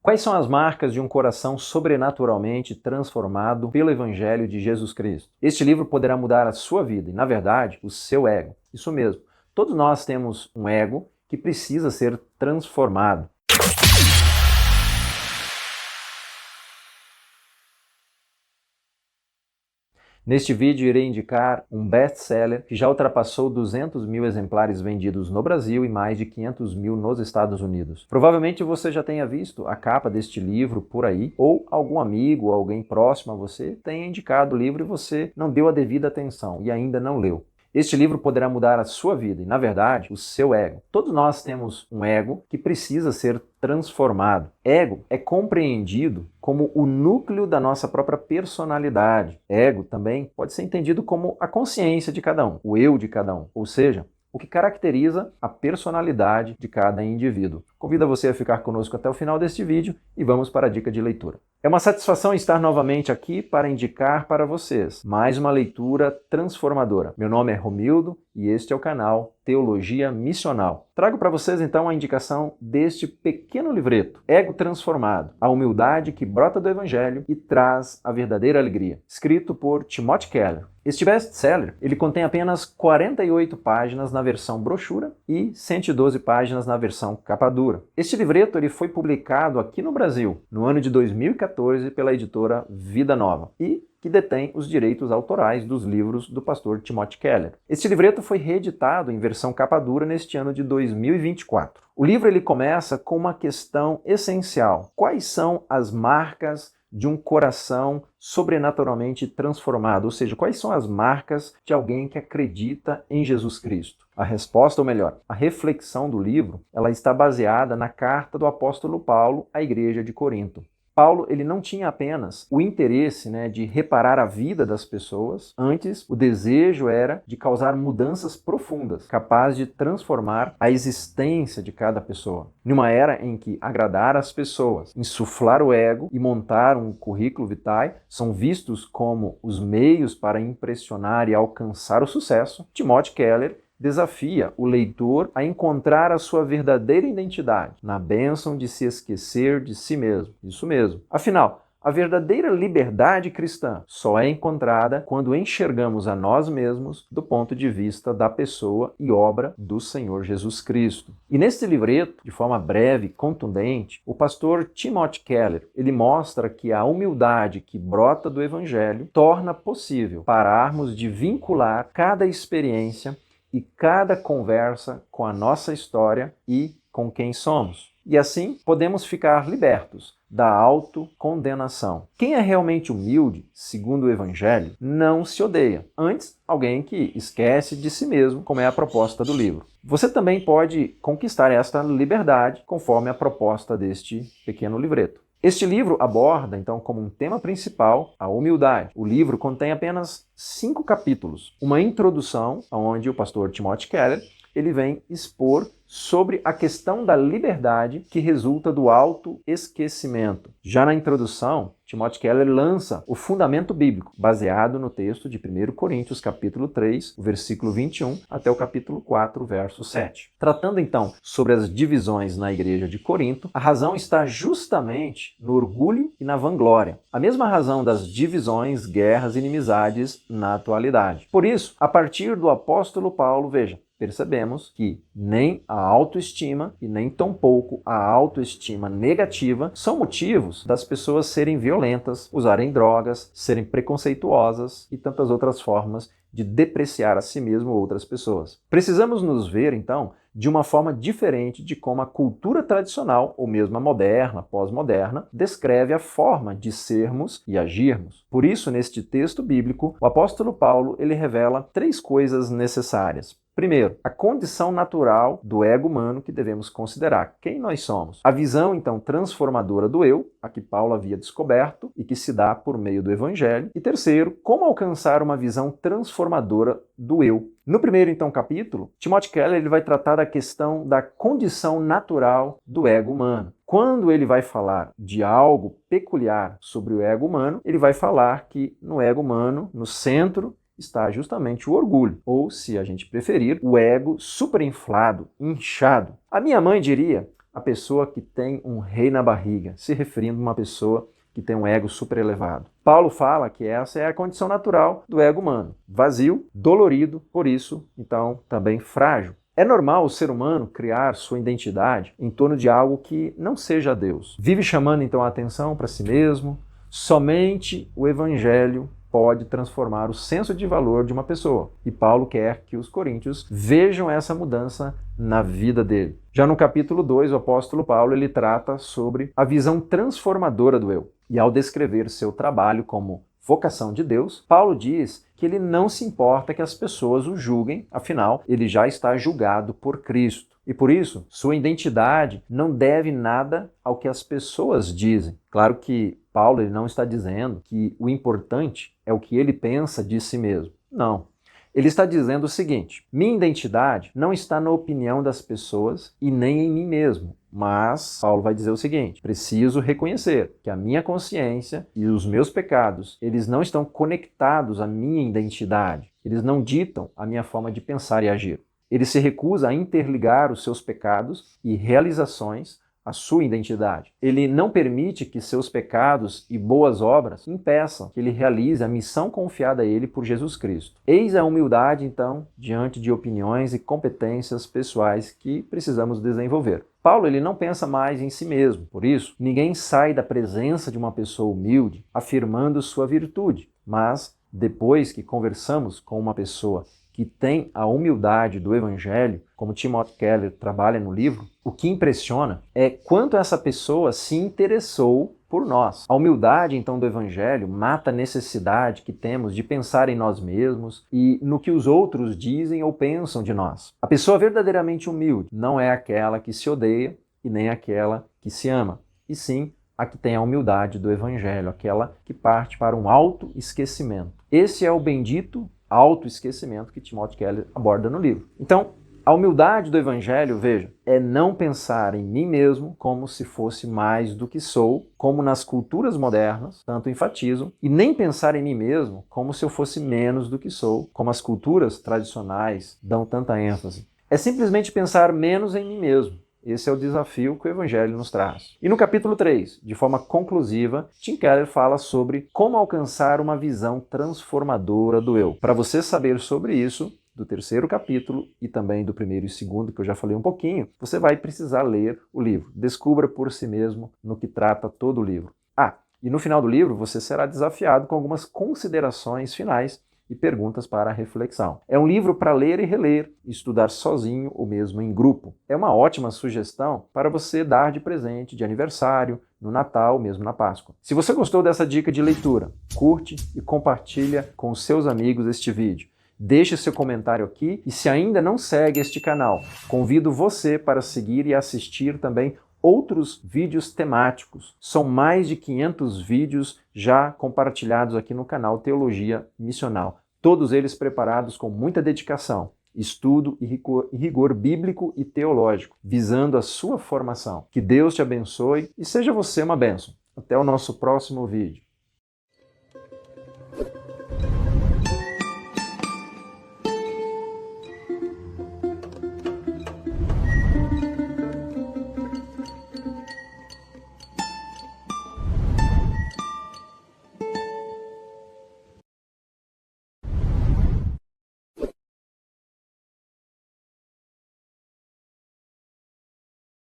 Quais são as marcas de um coração sobrenaturalmente transformado pelo Evangelho de Jesus Cristo? Este livro poderá mudar a sua vida e, na verdade, o seu ego. Isso mesmo. Todos nós temos um ego que precisa ser transformado. Neste vídeo irei indicar um best-seller que já ultrapassou 200 mil exemplares vendidos no Brasil e mais de 500 mil nos Estados Unidos. Provavelmente você já tenha visto a capa deste livro por aí, ou algum amigo ou alguém próximo a você tenha indicado o livro e você não deu a devida atenção e ainda não leu. Este livro poderá mudar a sua vida e, na verdade, o seu ego. Todos nós temos um ego que precisa ser transformado. Ego é compreendido como o núcleo da nossa própria personalidade. Ego também pode ser entendido como a consciência de cada um, o eu de cada um, ou seja, o que caracteriza a personalidade de cada indivíduo. Convido você a ficar conosco até o final deste vídeo e vamos para a dica de leitura. É uma satisfação estar novamente aqui para indicar para vocês mais uma leitura transformadora. Meu nome é Romildo e este é o canal Teologia Missional. Trago para vocês então a indicação deste pequeno livreto, Ego Transformado, a humildade que brota do Evangelho e traz a verdadeira alegria, escrito por Timothy Keller. Este best-seller, ele contém apenas 48 páginas na versão brochura e 112 páginas na versão capa dura. Este livreto ele foi publicado aqui no Brasil no ano de 2014 pela editora Vida Nova e que detém os direitos autorais dos livros do pastor Timothy Keller. Este livreto foi reeditado em versão capa dura neste ano de 2024. O livro ele começa com uma questão essencial. Quais são as marcas de um coração sobrenaturalmente transformado? Ou seja, quais são as marcas de alguém que acredita em Jesus Cristo? A resposta, ou melhor, a reflexão do livro, ela está baseada na carta do apóstolo Paulo à igreja de Corinto. Paulo ele não tinha apenas o interesse de reparar a vida das pessoas, antes o desejo era de causar mudanças profundas, capazes de transformar a existência de cada pessoa. Numa era em que agradar as pessoas, insuflar o ego e montar um currículo vitae são vistos como os meios para impressionar e alcançar o sucesso, Timothy Keller desafia o leitor a encontrar a sua verdadeira identidade na bênção de se esquecer de si mesmo. Isso mesmo. Afinal, a verdadeira liberdade cristã só é encontrada quando enxergamos a nós mesmos do ponto de vista da pessoa e obra do Senhor Jesus Cristo. E neste livreto, de forma breve e contundente, o pastor Timothy Keller, ele mostra que a humildade que brota do Evangelho torna possível pararmos de vincular cada experiência e cada conversa com a nossa história e com quem somos. E assim podemos ficar libertos da autocondenação. Quem é realmente humilde, segundo o Evangelho, não se odeia. Antes, alguém que esquece de si mesmo, como é a proposta do livro. Você também pode conquistar esta liberdade conforme a proposta deste pequeno livreto. Este livro aborda, então, como um tema principal, a humildade. O livro contém apenas 5 capítulos. Uma introdução, onde o pastor Timothy Keller ele vem expor sobre a questão da liberdade que resulta do autoesquecimento. Já na introdução, Timothy Keller lança o fundamento bíblico, baseado no texto de 1 Coríntios, capítulo 3, o versículo 21, até o capítulo 4, verso 7. Tratando então sobre as divisões na igreja de Corinto, a razão está justamente no orgulho e na vanglória. A mesma razão das divisões, guerras e inimizades na atualidade. Por isso, a partir do apóstolo Paulo, veja, percebemos que nem a autoestima e nem tampouco a autoestima negativa são motivos das pessoas serem violentas, usarem drogas, serem preconceituosas e tantas outras formas de depreciar a si mesmo ou outras pessoas. Precisamos nos ver, então, de uma forma diferente de como a cultura tradicional, ou mesmo a moderna, pós-moderna, descreve a forma de sermos e agirmos. Por isso, neste texto bíblico, o apóstolo Paulo ele revela 3 coisas necessárias. Primeiro, a condição natural do ego humano que devemos considerar. Quem nós somos? A visão, então, transformadora do eu, a que Paulo havia descoberto e que se dá por meio do Evangelho. E terceiro, como alcançar uma visão transformadora do eu. No primeiro, então, capítulo, Timothy Keller ele vai tratar da questão da condição natural do ego humano. Quando ele vai falar de algo peculiar sobre o ego humano, ele vai falar que no ego humano, no centro, está justamente o orgulho, ou, se a gente preferir, o ego superinflado, inchado. A minha mãe diria a pessoa que tem um rei na barriga, se referindo a uma pessoa que tem um ego super elevado. Paulo fala que essa é a condição natural do ego humano, vazio, dolorido, por isso, então, também frágil. É normal o ser humano criar sua identidade em torno de algo que não seja Deus. Vive chamando então a atenção para si mesmo. Somente o Evangelho pode transformar o senso de valor de uma pessoa. E Paulo quer que os coríntios vejam essa mudança na vida dele. Já no capítulo 2, o apóstolo Paulo ele trata sobre a visão transformadora do eu. E ao descrever seu trabalho como vocação de Deus, Paulo diz que ele não se importa que as pessoas o julguem, afinal, ele já está julgado por Cristo. E por isso, sua identidade não deve nada ao que as pessoas dizem. Claro que Paulo ele não está dizendo que o importante é o que ele pensa de si mesmo. Não. Ele está dizendo o seguinte: minha identidade não está na opinião das pessoas e nem em mim mesmo. Mas Paulo vai dizer o seguinte: preciso reconhecer que a minha consciência e os meus pecados, eles não estão conectados à minha identidade. Eles não ditam a minha forma de pensar e agir. Ele se recusa a interligar os seus pecados e realizações à sua identidade. Ele não permite que seus pecados e boas obras impeçam que ele realize a missão confiada a ele por Jesus Cristo. Eis a humildade, então, diante de opiniões e competências pessoais que precisamos desenvolver. Paulo ele não pensa mais em si mesmo, por isso, ninguém sai da presença de uma pessoa humilde afirmando sua virtude, mas depois que conversamos com uma pessoa que tem a humildade do Evangelho, como Timothy Keller trabalha no livro, o que impressiona é quanto essa pessoa se interessou por nós. A humildade, então, do Evangelho mata a necessidade que temos de pensar em nós mesmos e no que os outros dizem ou pensam de nós. A pessoa verdadeiramente humilde não é aquela que se odeia e nem aquela que se ama, e sim a que tem a humildade do Evangelho, aquela que parte para um autoesquecimento. Esse é o bendito autoesquecimento que Timothy Keller aborda no livro. Então, a humildade do Evangelho, veja, é não pensar em mim mesmo como se fosse mais do que sou, como nas culturas modernas tanto enfatizam, e nem pensar em mim mesmo como se eu fosse menos do que sou, como as culturas tradicionais dão tanta ênfase. É simplesmente pensar menos em mim mesmo. Esse é o desafio que o Evangelho nos traz. E no capítulo 3, de forma conclusiva, Tim Keller fala sobre como alcançar uma visão transformadora do eu. Para você saber sobre isso, do terceiro capítulo e também do primeiro e segundo, que eu já falei um pouquinho, você vai precisar ler o livro. Descubra por si mesmo no que trata todo o livro. E no final do livro você será desafiado com algumas considerações finais e perguntas para a reflexão. É um livro para ler e reler, estudar sozinho ou mesmo em grupo. É uma ótima sugestão para você dar de presente de aniversário, no Natal, mesmo na Páscoa. Se você gostou dessa dica de leitura, curte e compartilha com os seus amigos este vídeo. Deixe seu comentário aqui e se ainda não segue este canal, convido você para seguir e assistir também outros vídeos temáticos. São mais de 500 vídeos já compartilhados aqui no canal Teologia Missional. Todos eles preparados com muita dedicação, estudo e rigor bíblico e teológico, visando a sua formação. Que Deus te abençoe e seja você uma bênção. Até o nosso próximo vídeo.